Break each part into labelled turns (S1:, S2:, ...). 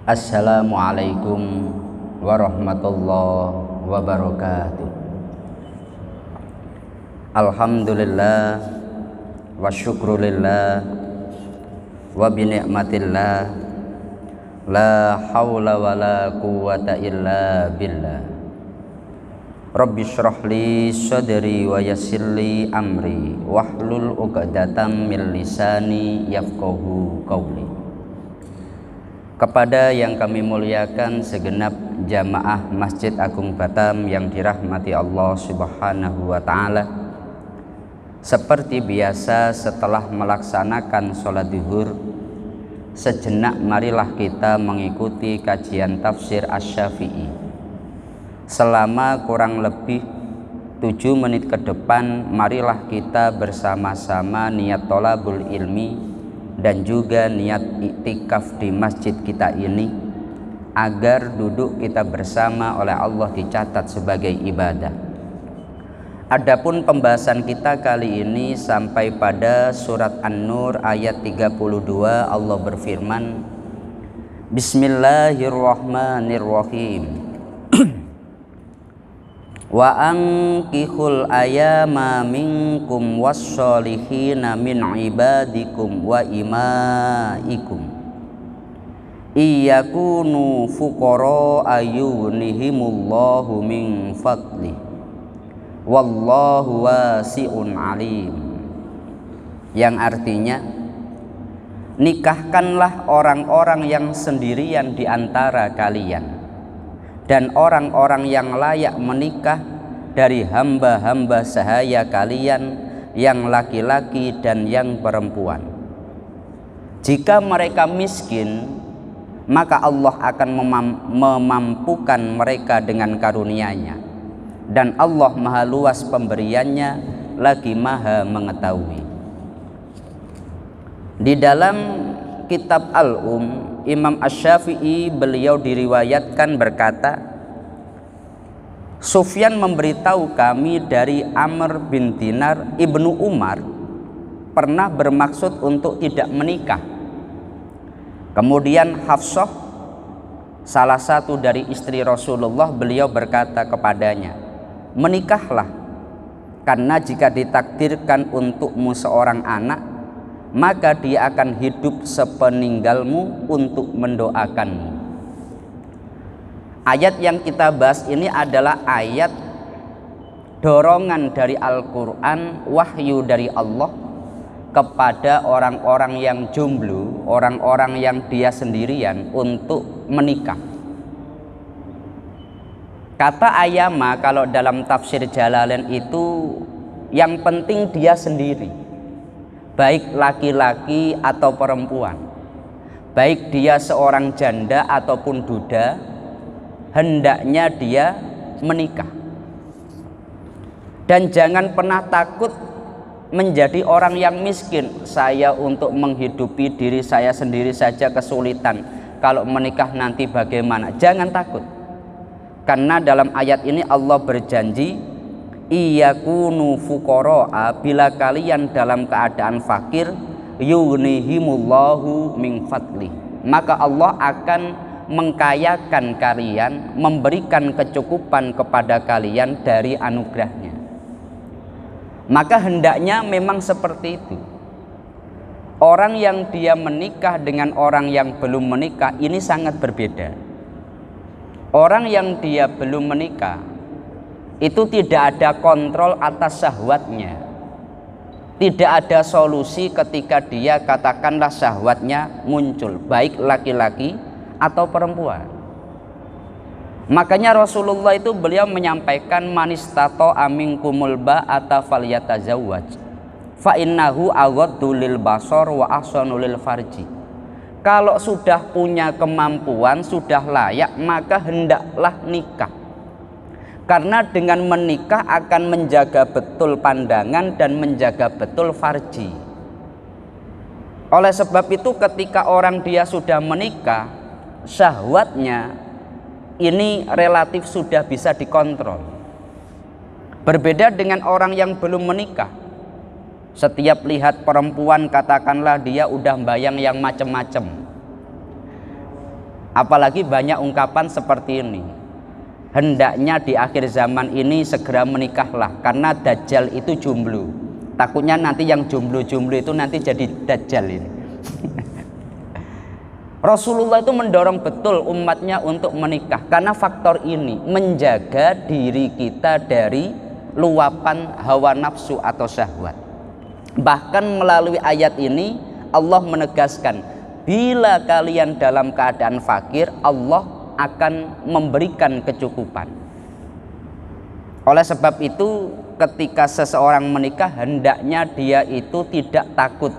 S1: Assalamualaikum warahmatullahi wabarakatuh. Alhamdulillah wa syukrulillah wa binikmatillah la hawla wa la quwwata illa billah. Rabbi syrahli sadri wa yassirli amri wahlul 'uqdatam min lisani yafqahu qawli. Kepada yang kami muliakan segenap jamaah Masjid Agung Batam yang dirahmati Allah Subhanahu wa Ta'ala, seperti biasa setelah melaksanakan sholat zuhur, sejenak marilah kita mengikuti kajian tafsir Asy-Syafi'i. Selama kurang lebih 7 menit ke depan, marilah kita bersama-sama niat thalabul ilmi dan juga niat iktikaf di masjid kita ini, agar duduk kita bersama oleh Allah dicatat sebagai ibadah. Adapun pembahasan kita kali ini sampai pada surat An-Nur ayat 32. Allah berfirman, Bismillahirrahmanirrahim. Wa ankihul ayama minkum wassolihina min ibadikum wa imaikum iyakunu fuqara ayunihimullahu min fadli wallahu wasi'un alim. Yang artinya, nikahkanlah orang-orang yang sendirian di antara kalian dan orang-orang yang layak menikah dari hamba-hamba sahaya kalian yang laki-laki dan yang perempuan. Jika mereka miskin, maka Allah akan memampukan mereka dengan karunia-Nya, dan Allah maha luas pemberiannya lagi maha mengetahui. Di dalam kitab Al-Um, Imam Asy-Syafi'i beliau diriwayatkan berkata, Sufyan memberitahu kami dari Amr bin Dinar ibnu Umar pernah bermaksud untuk tidak menikah. Kemudian Hafsah, salah satu dari istri Rasulullah, beliau berkata kepadanya, menikahlah, karena jika ditakdirkan untukmu seorang anak, maka dia akan hidup sepeninggalmu untuk mendoakanmu. Ayat yang kita bahas ini adalah ayat dorongan dari Al-Quran, wahyu dari Allah kepada orang-orang yang jomblo, orang-orang yang dia sendirian untuk menikah. Kata ayama kalau dalam tafsir Jalalain itu yang penting dia sendiri, baik laki-laki atau perempuan, baik dia seorang janda ataupun duda, hendaknya dia menikah. Dan jangan pernah takut menjadi orang yang miskin. Saya untuk menghidupi diri saya sendiri saja kesulitan, kalau menikah nanti bagaimana? Jangan takut, karena dalam ayat ini Allah berjanji, iyakunu fuqara, bila kalian dalam keadaan fakir, yughnihimullahu min fadli, maka Allah akan mengkayakan kalian, memberikan kecukupan kepada kalian dari anugerahnya. Maka hendaknya memang seperti itu. Orang yang dia menikah dengan orang yang belum menikah ini sangat berbeda. Orang yang dia belum menikah itu tidak ada kontrol atas syahwatnya, tidak ada solusi ketika dia katakanlah syahwatnya muncul, baik laki-laki atau perempuan. Makanya Rasulullah itu beliau menyampaikan, manistato aminkumul ba'ata falyatazawwaj fa innahu aghaddu lil basar wa ahsanu lil farji. Kalau sudah punya kemampuan, sudah layak, maka hendaklah nikah. Karena dengan menikah akan menjaga betul pandangan dan menjaga betul farji. Oleh sebab itu ketika orang dia sudah menikah, syahwatnya ini relatif sudah bisa dikontrol. Berbeda dengan orang yang belum menikah. Setiap lihat perempuan katakanlah dia udah bayang yang macem-macem. Apalagi banyak ungkapan seperti ini. Hendaknya di akhir zaman ini segera menikahlah karena dajjal itu jomblo. Takutnya nanti yang jomblo-jomblo itu nanti jadi dajjal ini. Rasulullah itu mendorong betul umatnya untuk menikah karena faktor ini menjaga diri kita dari luapan hawa nafsu atau syahwat. Bahkan melalui ayat ini Allah menegaskan, bila kalian dalam keadaan fakir, Allah akan memberikan kecukupan. Oleh sebab itu, ketika seseorang menikah, hendaknya dia itu tidak takut.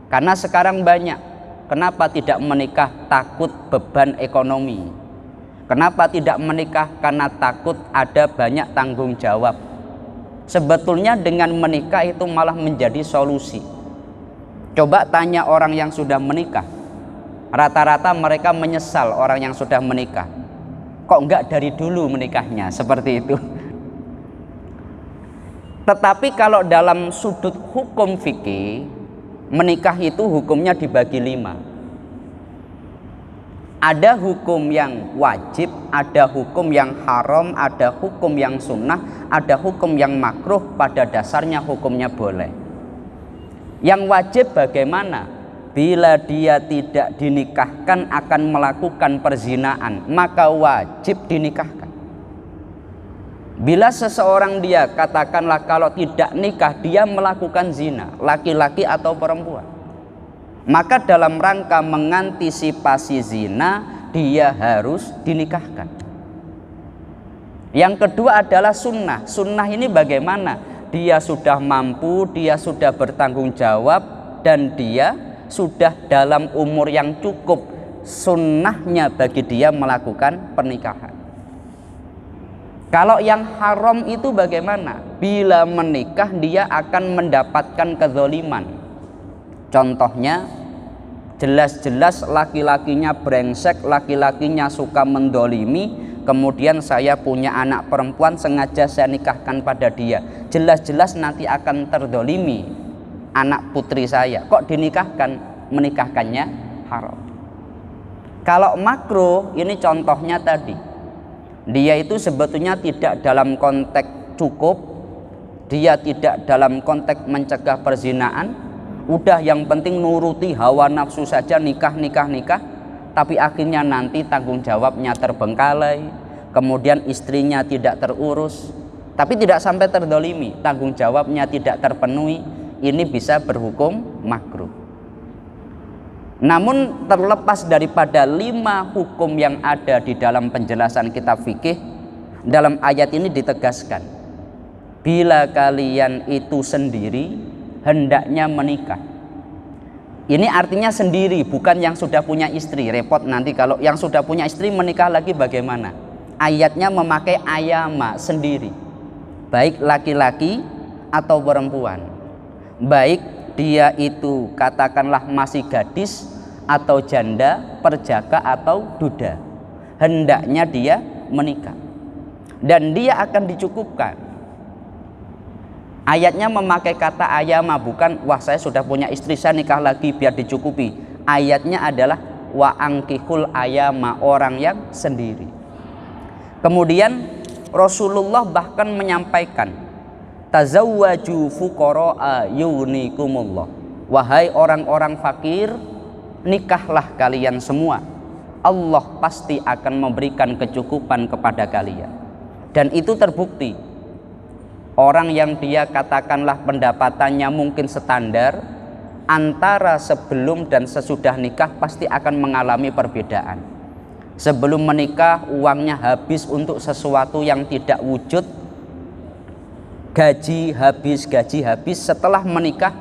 S1: Karena sekarang banyak, kenapa tidak menikah? Takut beban ekonomi. Kenapa tidak menikah? Karena takut ada banyak tanggung jawab. Sebetulnya dengan menikah itu malah menjadi solusi. Coba tanya orang yang sudah menikah, rata-rata mereka menyesal orang yang sudah menikah. Kok enggak dari dulu menikahnya, seperti itu. Tetapi kalau dalam sudut hukum fikih, menikah itu hukumnya dibagi 5. Ada hukum yang wajib, ada hukum yang haram, ada hukum yang sunnah, ada hukum yang makruh, pada dasarnya hukumnya boleh. Yang wajib bagaimana? Bila dia tidak dinikahkan akan melakukan perzinaan, maka wajib dinikahkan. Bila seseorang dia katakanlah kalau tidak nikah dia melakukan zina, laki-laki atau perempuan, maka dalam rangka mengantisipasi zina dia harus dinikahkan. Yang kedua adalah sunnah. Sunnah ini bagaimana? Dia sudah mampu, dia sudah bertanggung jawab, dan dia sudah dalam umur yang cukup. Sunnahnya bagi dia melakukan pernikahan. Kalau yang haram itu bagaimana? Bila menikah dia akan mendapatkan kezaliman. Contohnya, jelas-jelas laki-lakinya brengsek, laki-lakinya suka mendolimi, kemudian saya punya anak perempuan sengaja saya nikahkan pada dia. Jelas-jelas nanti akan terdolimi anak putri saya. Kok dinikahkan? Menikahkannya haram. Kalau makruh, ini contohnya tadi. Dia itu sebetulnya tidak dalam konteks cukup, dia tidak dalam konteks mencegah perzinaan. Udah yang penting nuruti hawa nafsu saja, nikah, tapi akhirnya nanti tanggung jawabnya terbengkalai, kemudian istrinya tidak terurus, tapi tidak sampai terdolimi, tanggung jawabnya tidak terpenuhi, ini bisa berhukum makruh. Namun terlepas daripada 5 hukum yang ada di dalam penjelasan kitab fikih, dalam ayat ini ditegaskan, bila kalian itu sendiri hendaknya menikah. Ini artinya sendiri, bukan yang sudah punya istri. Repot nanti kalau yang sudah punya istri menikah lagi bagaimana? Ayatnya memakai ayama, sendiri. Baik laki-laki atau perempuan. Baik dia itu katakanlah masih gadis atau janda, perjaka atau duda. Hendaknya dia menikah. Dan dia akan dicukupkan. Ayatnya memakai kata ayama, bukan wah saya sudah punya istri saya nikah lagi biar dicukupi. Ayatnya adalah wa angkihul ayama, orang yang sendiri. Kemudian Rasulullah bahkan menyampaikan, tazawwaju fuqara'a yunikumullah. Wahai orang-orang fakir, nikahlah kalian semua. Allah pasti akan memberikan kecukupan kepada kalian. Dan itu terbukti. Orang yang dia katakanlah pendapatannya mungkin standar, antara sebelum dan sesudah nikah pasti akan mengalami perbedaan. Sebelum menikah uangnya habis untuk sesuatu yang tidak wujud, gaji habis. Setelah menikah,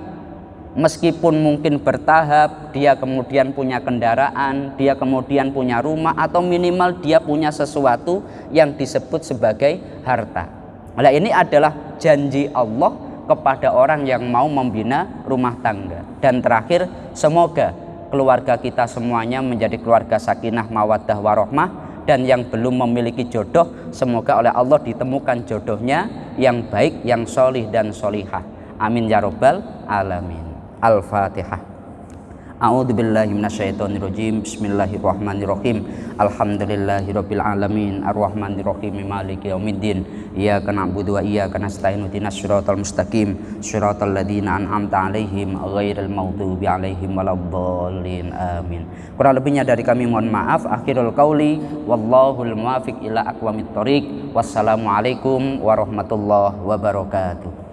S1: meskipun mungkin bertahap, dia kemudian punya kendaraan, dia kemudian punya rumah, atau minimal dia punya sesuatu yang disebut sebagai harta. Nah, ini adalah janji Allah kepada orang yang mau membina rumah tangga. Dan terakhir, semoga keluarga kita semuanya menjadi keluarga sakinah, mawaddah, warohmah. Dan yang belum memiliki jodoh, semoga oleh Allah ditemukan jodohnya yang baik, yang solih dan solihah. Amin ya robbal alamin. Al-Fatihah. A'udzubillahi minasyaitonirrajim. Bismillahirrahmanirrahim. Alhamdulillahirabbil alamin arrahmanirrahim maliki yaumiddin. Iyyaka na'budu wa iyyaka nasta'in ihdinas siratal mustaqim siratal ladzina an'amta 'alaihim ghairil maghdubi 'alaihim waladdallin. Amin. Kurang lebihnya dari kami mohon maaf. Akhirul qauli wallahul muwaffiq ila aqwamit thoriq. Wassalamualaikum warahmatullahi wabarakatuh.